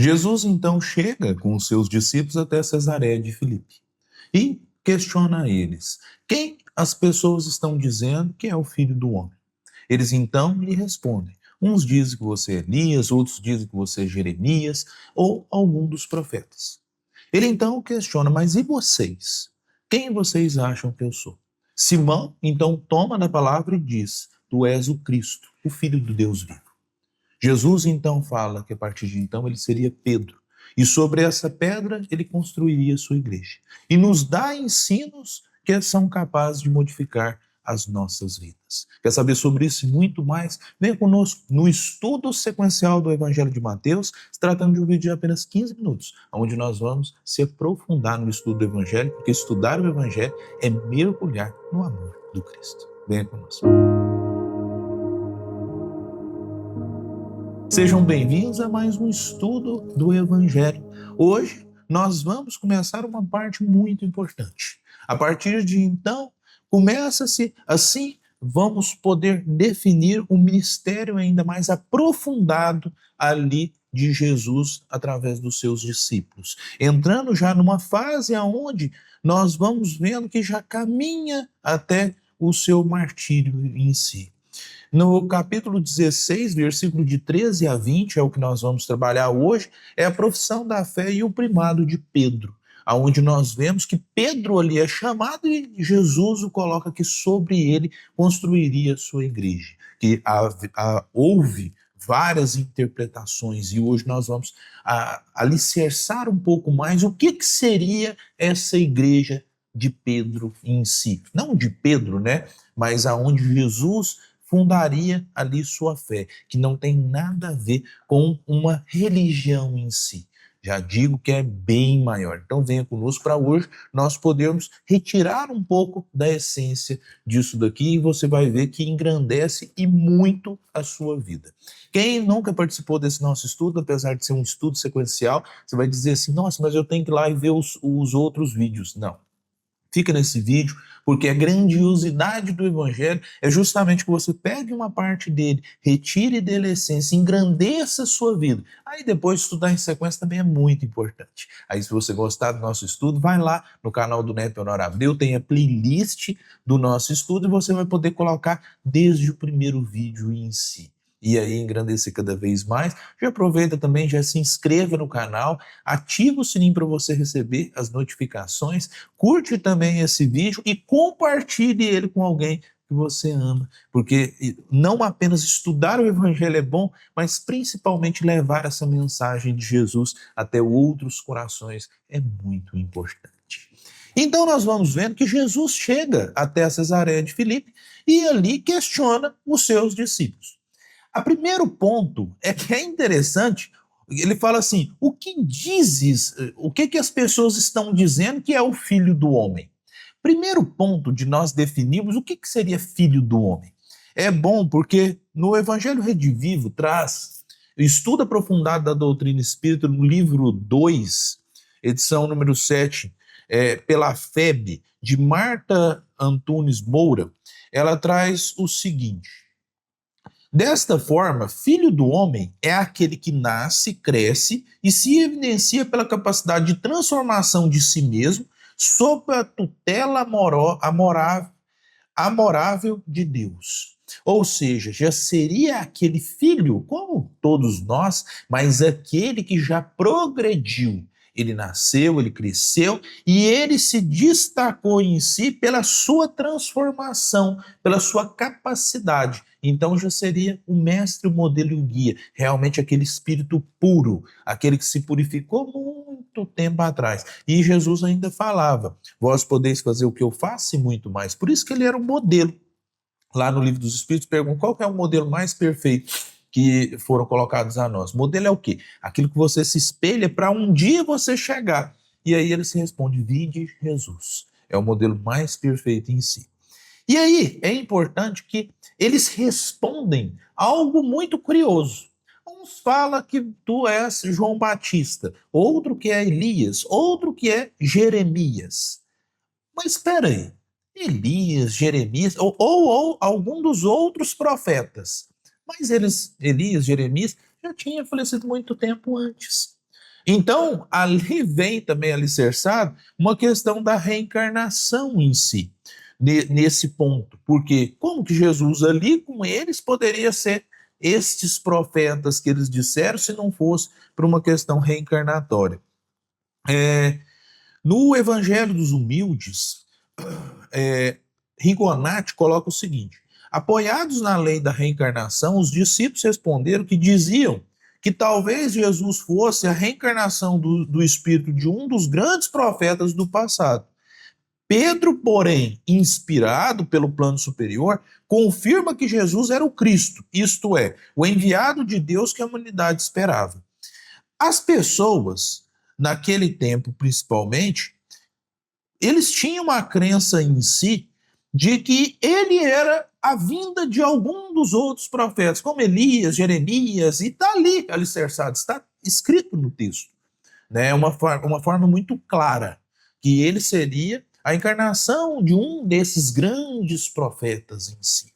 Jesus então chega com os seus discípulos até Cesareia de Filipe e questiona eles: quem as pessoas estão dizendo que é o Filho do Homem? Eles então lhe respondem: uns dizem que você é Elias, outros dizem que você é Jeremias ou algum dos profetas. Ele então questiona: mas e vocês? Quem vocês acham que eu sou? Simão então toma da palavra e diz: tu és o Cristo, o Filho do Deus vivo. Jesus então fala que a partir de então ele seria Pedro. E sobre essa pedra ele construiria a sua igreja. E nos dá ensinos que são capazes de modificar as nossas vidas. Quer saber sobre isso e muito mais? Venha conosco no estudo sequencial do Evangelho de Mateus, se tratando de um vídeo de apenas 15 minutos, onde nós vamos se aprofundar no estudo do Evangelho, porque estudar o Evangelho é mergulhar no amor do Cristo. Venha conosco. Sejam bem-vindos a mais um estudo do Evangelho. Hoje nós vamos começar uma parte muito importante. A partir de então, começa-se assim, vamos poder definir um ministério ainda mais aprofundado ali de Jesus através dos seus discípulos. Entrando já numa fase aonde nós vamos vendo que já caminha até o seu martírio em si. No capítulo 16, versículo de 13 a 20, é o que nós vamos trabalhar hoje, é a profissão da fé e o primado de Pedro, aonde nós vemos que Pedro ali é chamado e Jesus o coloca que sobre ele construiria a sua igreja, que houve várias interpretações e hoje nós vamos alicerçar um pouco mais o que seria essa igreja de Pedro em si. Não de Pedro, né? Mas aonde Jesus fundaria ali sua fé, que não tem nada a ver com uma religião em si. Já digo que é bem maior. Então venha conosco para hoje nós podermos retirar um pouco da essência disso daqui e você vai ver que engrandece e muito a sua vida. Quem nunca participou desse nosso estudo, apesar de ser um estudo sequencial, você vai dizer assim, nossa, mas eu tenho que ir lá e ver os outros vídeos. Não. Fica nesse vídeo, porque a grandiosidade do Evangelho é justamente que você pegue uma parte dele, retire dele a essência, engrandeça a sua vida. Aí depois estudar em sequência também é muito importante. Aí se você gostar do nosso estudo, vai lá no canal do Neto Honor Abreu, tem a playlist do nosso estudo e você vai poder colocar desde o primeiro vídeo em si. E aí engrandecer cada vez mais. Já aproveita também, já se inscreva no canal, ativa o sininho para você receber as notificações, curte também esse vídeo e compartilhe ele com alguém que você ama, porque não apenas estudar o Evangelho é bom, mas principalmente levar essa mensagem de Jesus até outros corações é muito importante. Então nós vamos vendo que Jesus chega até a Cesareia de Filipe e ali questiona os seus discípulos. O primeiro ponto é que é interessante, ele fala assim, o que dizes, o que as pessoas estão dizendo que é o filho do homem? Primeiro ponto de nós definirmos o que seria filho do homem. É bom porque no Evangelho Redivivo traz estudo aprofundado da doutrina espírita no livro 2, edição número 7, pela FEB, de Marta Antunes Moura, ela traz o seguinte: desta forma, filho do homem é aquele que nasce, cresce e se evidencia pela capacidade de transformação de si mesmo sob a tutela amorável de Deus. Ou seja, já seria aquele filho, como todos nós, mas aquele que já progrediu. Ele nasceu, ele cresceu e ele se destacou em si pela sua transformação, pela sua capacidade. Então já seria o mestre, o modelo e o guia, realmente aquele espírito puro, aquele que se purificou muito tempo atrás. E Jesus ainda falava, vós podeis fazer o que eu faço e muito mais. Por isso que ele era um modelo. Lá no Livro dos Espíritos perguntam qual que é o modelo mais perfeito que foram colocados a nós. O modelo é o quê? Aquilo que você se espelha para um dia você chegar. E aí ele se responde, vinde Jesus. É o modelo mais perfeito em si. E aí é importante que eles respondem algo muito curioso. Uns falam que tu és João Batista, outro que é Elias, outro que é Jeremias. Mas espera aí, Elias, Jeremias ou algum dos outros profetas. Mas Elias, Jeremias, já tinha falecido muito tempo antes. Então, ali vem também alicerçado uma questão da reencarnação em si, nesse ponto. Porque como que Jesus ali com eles poderia ser estes profetas que eles disseram se não fosse por uma questão reencarnatória? No Evangelho dos Humildes, Rigonati coloca o seguinte: apoiados na lei da reencarnação, os discípulos responderam que diziam que talvez Jesus fosse a reencarnação do espírito de um dos grandes profetas do passado. Pedro, porém, inspirado pelo plano superior, confirma que Jesus era o Cristo, isto é, o enviado de Deus que a humanidade esperava. As pessoas, naquele tempo principalmente, eles tinham uma crença em si de que ele era a vinda de algum dos outros profetas, como Elias, Jeremias, e está ali alicerçado, está escrito no texto. Né? Uma forma muito clara, que ele seria a encarnação de um desses grandes profetas em si.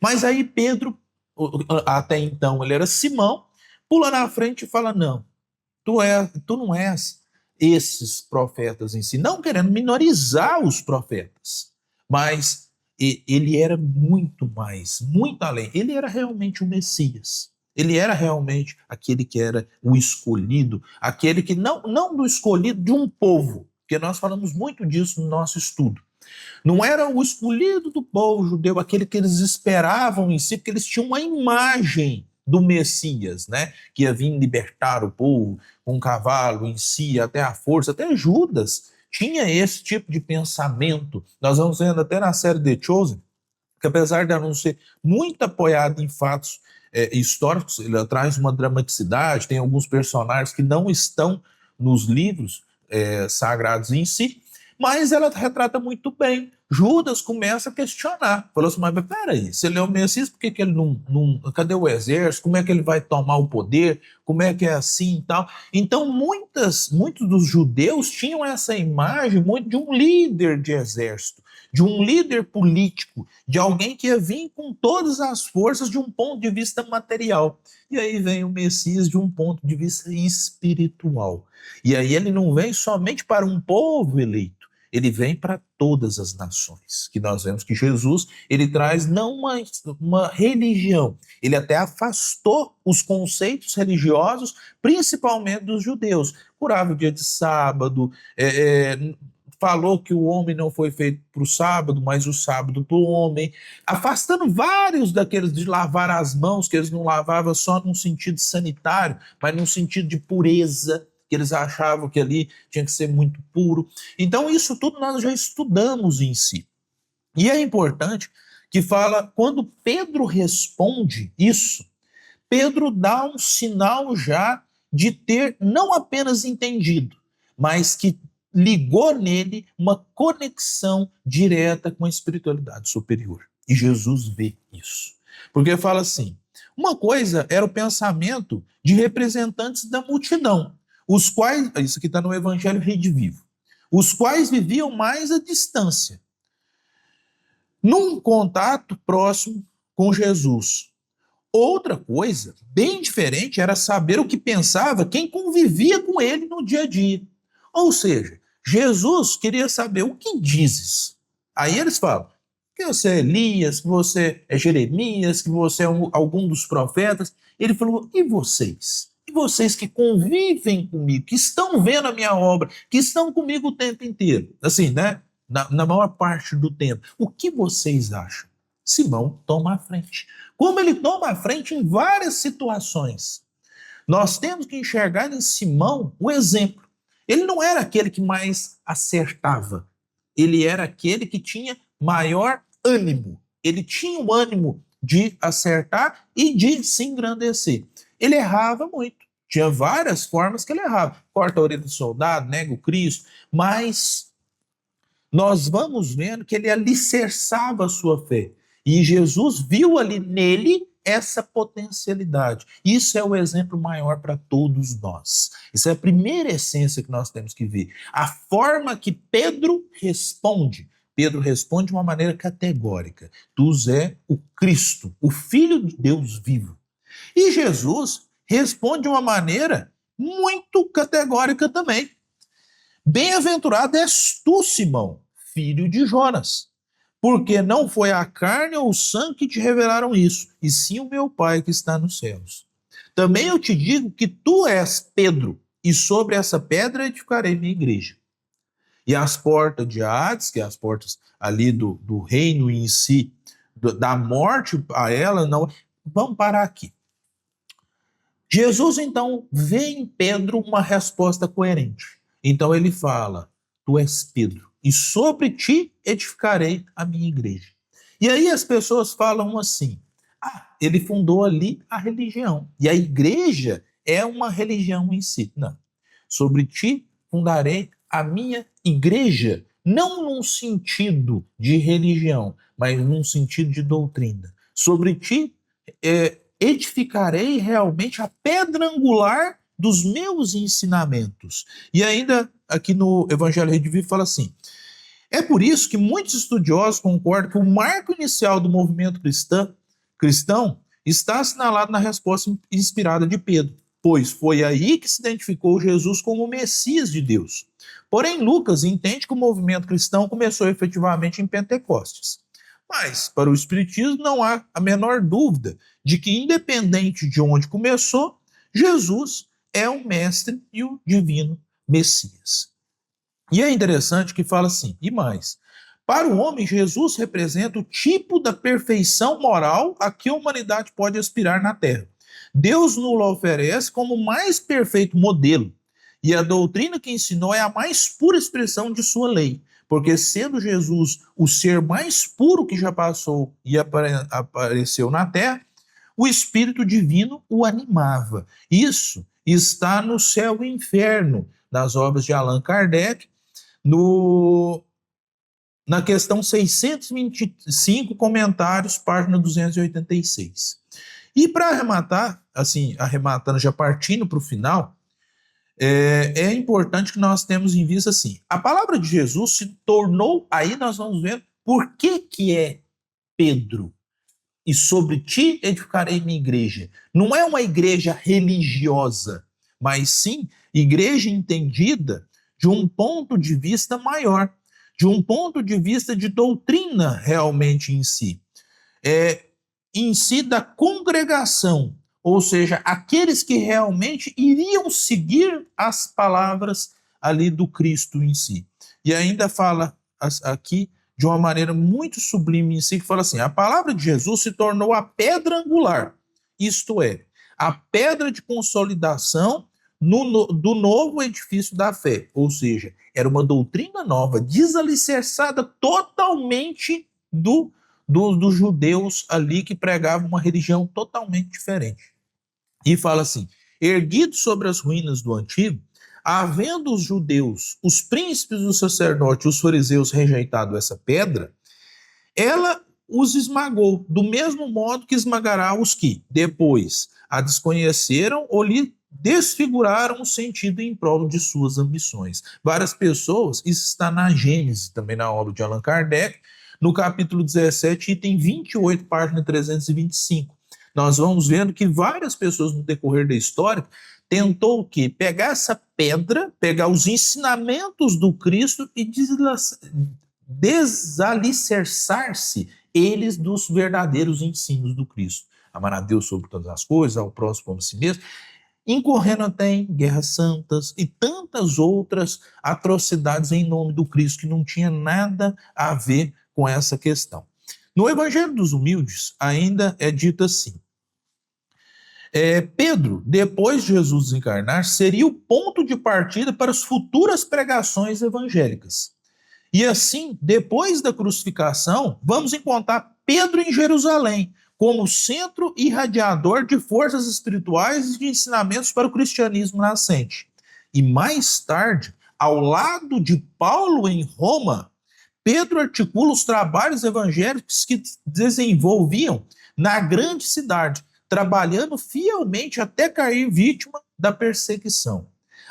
Mas aí Pedro, até então ele era Simão, pula na frente e fala: não, tu não és esses profetas em si, não querendo minorizar os profetas, mas ele era muito mais, muito além. Ele era realmente o Messias. Ele era realmente aquele que era o escolhido, aquele que não do escolhido de um povo, porque nós falamos muito disso no nosso estudo. Não era o escolhido do povo judeu, aquele que eles esperavam em si, porque eles tinham uma imagem do Messias, né? Que ia vir libertar o povo com um cavalo em si, até a força, até Judas tinha esse tipo de pensamento. Nós vamos vendo até na série The Chosen, que apesar de não ser muito apoiado em fatos históricos, ele traz uma dramaticidade, tem alguns personagens que não estão nos livros sagrados em si, mas ela retrata muito bem. Judas começa a questionar, falou assim: mas peraí, se ele é o Messias, por que ele não. Cadê o exército? Como é que ele vai tomar o poder? Como é que é assim e tal? Então, muitos dos judeus tinham essa imagem muito de um líder de exército, de um líder político, de alguém que ia vir com todas as forças de um ponto de vista material. E aí vem o Messias de um ponto de vista espiritual. E aí ele não vem somente para um povo eleito, ele vem para todas as nações. Que nós vemos que Jesus, ele traz não uma religião, ele até afastou os conceitos religiosos, principalmente dos judeus. Curava o dia de sábado, falou que o homem não foi feito para o sábado, mas o sábado para o homem, afastando vários daqueles de lavar as mãos, que eles não lavavam só num sentido sanitário, mas num sentido de pureza, que eles achavam que ali tinha que ser muito puro. Então isso tudo nós já estudamos em si. E é importante que fala, quando Pedro responde isso, Pedro dá um sinal já de ter não apenas entendido, mas que ligou nele uma conexão direta com a espiritualidade superior. E Jesus vê isso. Porque fala assim, uma coisa era o pensamento de representantes da multidão, os quais, isso aqui está no Evangelho Rede Vivo, os quais viviam mais à distância, num contato próximo com Jesus. Outra coisa, bem diferente, era saber o que pensava quem convivia com ele no dia a dia. Ou seja, Jesus queria saber o que dizes. Aí eles falam que você é Elias, que você é Jeremias, que você é algum dos profetas. Ele falou, e vocês? E vocês que convivem comigo, que estão vendo a minha obra, que estão comigo o tempo inteiro? Assim, né? Na maior parte do tempo. O que vocês acham? Simão toma a frente. Como ele toma a frente em várias situações. Nós temos que enxergar em Simão o exemplo. Ele não era aquele que mais acertava. Ele era aquele que tinha maior ânimo. Ele tinha o ânimo de acertar e de se engrandecer. Ele errava muito. Tinha várias formas que ele errava. Corta a orelha do soldado, nega o Cristo, mas nós vamos vendo que ele alicerçava a sua fé. E Jesus viu ali nele essa potencialidade. Isso é o exemplo maior para todos nós. Isso é a primeira essência que nós temos que ver. A forma que Pedro responde. Pedro responde de uma maneira categórica. Tu és o Cristo, o Filho de Deus vivo. E Jesus responde de uma maneira muito categórica também. Bem-aventurado és tu, Simão, filho de Jonas, porque não foi a carne ou o sangue que te revelaram isso, e sim o meu Pai que está nos céus. Também eu te digo que tu és Pedro, e sobre essa pedra edificarei minha igreja. E as portas de Hades, que é as portas ali do reino em si, da morte a ela, não. Vamos parar aqui. Jesus, então, vê em Pedro uma resposta coerente. Então ele fala: tu és Pedro, e sobre ti edificarei a minha igreja. E aí as pessoas falam assim: ele fundou ali a religião. E a igreja é uma religião em si. Não. Sobre ti fundarei a minha igreja. Não num sentido de religião, mas num sentido de doutrina. Sobre ti edificarei realmente a pedra angular dos meus ensinamentos. E ainda aqui no Evangelho Redivivo fala assim: é por isso que muitos estudiosos concordam que o marco inicial do movimento cristão está assinalado na resposta inspirada de Pedro, pois foi aí que se identificou Jesus como o Messias de Deus. Porém, Lucas entende que o movimento cristão começou efetivamente em Pentecostes. Mas, para o Espiritismo, não há a menor dúvida de que, independente de onde começou, Jesus é o Mestre e o Divino Messias. E é interessante que fala assim, e mais, para o homem, Jesus representa o tipo da perfeição moral a que a humanidade pode aspirar na Terra. Deus nos oferece como o mais perfeito modelo, e a doutrina que ensinou é a mais pura expressão de sua lei, porque sendo Jesus o ser mais puro que já passou e apareceu na Terra, o Espírito Divino o animava. Isso está no Céu e Inferno, nas obras de Allan Kardec, na questão 625, comentários, página 286. E para arrematar, assim, arrematando, já partindo para o final, é importante que nós temos em vista assim, a palavra de Jesus se tornou, aí nós vamos ver por que é Pedro, e sobre ti edificarei minha igreja. Não é uma igreja religiosa, mas sim igreja entendida de um ponto de vista maior, de um ponto de vista de doutrina realmente em si. Em si da congregação, ou seja, aqueles que realmente iriam seguir as palavras ali do Cristo em si. E ainda fala aqui de uma maneira muito sublime em si, que fala assim, a palavra de Jesus se tornou a pedra angular, isto é, a pedra de consolidação do novo edifício da fé, ou seja, era uma doutrina nova, desalicerçada totalmente dos judeus ali que pregavam uma religião totalmente diferente. E fala assim, erguido sobre as ruínas do antigo, havendo os judeus, os príncipes do sacerdote, os fariseus rejeitado essa pedra, ela os esmagou, do mesmo modo que esmagará os que, depois, a desconheceram ou lhe desfiguraram o sentido em prol de suas ambições. Várias pessoas, isso está na Gênesis, também na obra de Allan Kardec, no capítulo 17, item 28, página 325. Nós vamos vendo que várias pessoas no decorrer da história tentou o quê? Pegar essa pedra, pegar os ensinamentos do Cristo e desalicerçar-se eles dos verdadeiros ensinos do Cristo. Amar a Deus sobre todas as coisas, ao próximo como a si mesmo, incorrendo até em guerras santas e tantas outras atrocidades em nome do Cristo que não tinha nada a ver com essa questão. No Evangelho dos Humildes ainda é dito assim, Pedro, depois de Jesus desencarnar, seria o ponto de partida para as futuras pregações evangélicas. E assim, depois da crucificação, vamos encontrar Pedro em Jerusalém, como centro irradiador de forças espirituais e de ensinamentos para o cristianismo nascente. E mais tarde, ao lado de Paulo em Roma, Pedro articula os trabalhos evangélicos que desenvolviam na grande cidade, trabalhando fielmente até cair vítima da perseguição.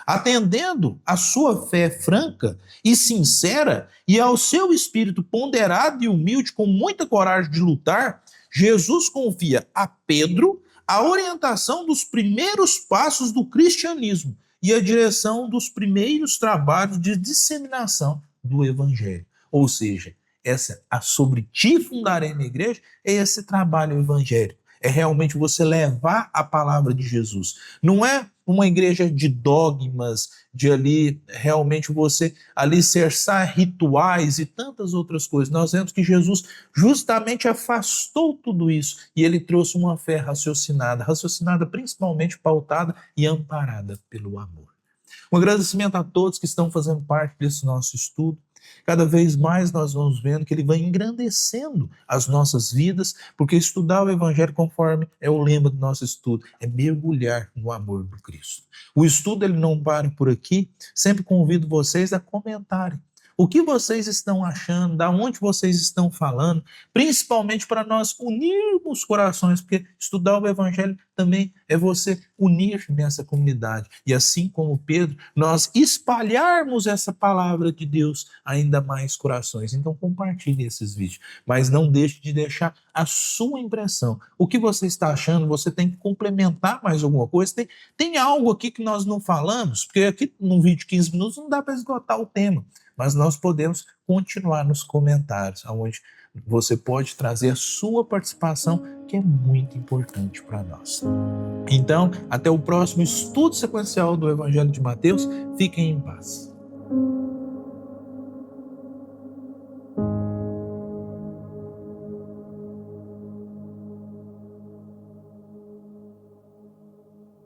Atendendo à sua fé franca e sincera e ao seu espírito ponderado e humilde, com muita coragem de lutar, Jesus confia a Pedro a orientação dos primeiros passos do cristianismo e a direção dos primeiros trabalhos de disseminação do evangelho. Ou seja, a sobre ti fundarei minha igreja é esse trabalho evangélico. É realmente você levar a palavra de Jesus. Não é uma igreja de dogmas, de ali realmente você alicerçar rituais e tantas outras coisas. Nós vemos que Jesus justamente afastou tudo isso e ele trouxe uma fé raciocinada principalmente pautada e amparada pelo amor. Um agradecimento a todos que estão fazendo parte desse nosso estudo. Cada vez mais nós vamos vendo que ele vai engrandecendo as nossas vidas, porque estudar o Evangelho, conforme é o lema do nosso estudo, é mergulhar no amor do Cristo. O estudo ele não para por aqui, sempre convido vocês a comentarem. O que vocês estão achando, da onde vocês estão falando, principalmente para nós unirmos corações, porque estudar o Evangelho também é você unir nessa comunidade. E assim como Pedro, nós espalharmos essa palavra de Deus ainda mais corações. Então compartilhe esses vídeos, mas não deixe de deixar a sua impressão. O que você está achando? Você tem que complementar mais alguma coisa? Tem algo aqui que nós não falamos? Porque aqui num vídeo de 15 minutos não dá para esgotar o tema. Mas nós podemos continuar nos comentários, onde você pode trazer a sua participação, que é muito importante para nós. Então, até o próximo estudo sequencial do Evangelho de Mateus. Fiquem em paz.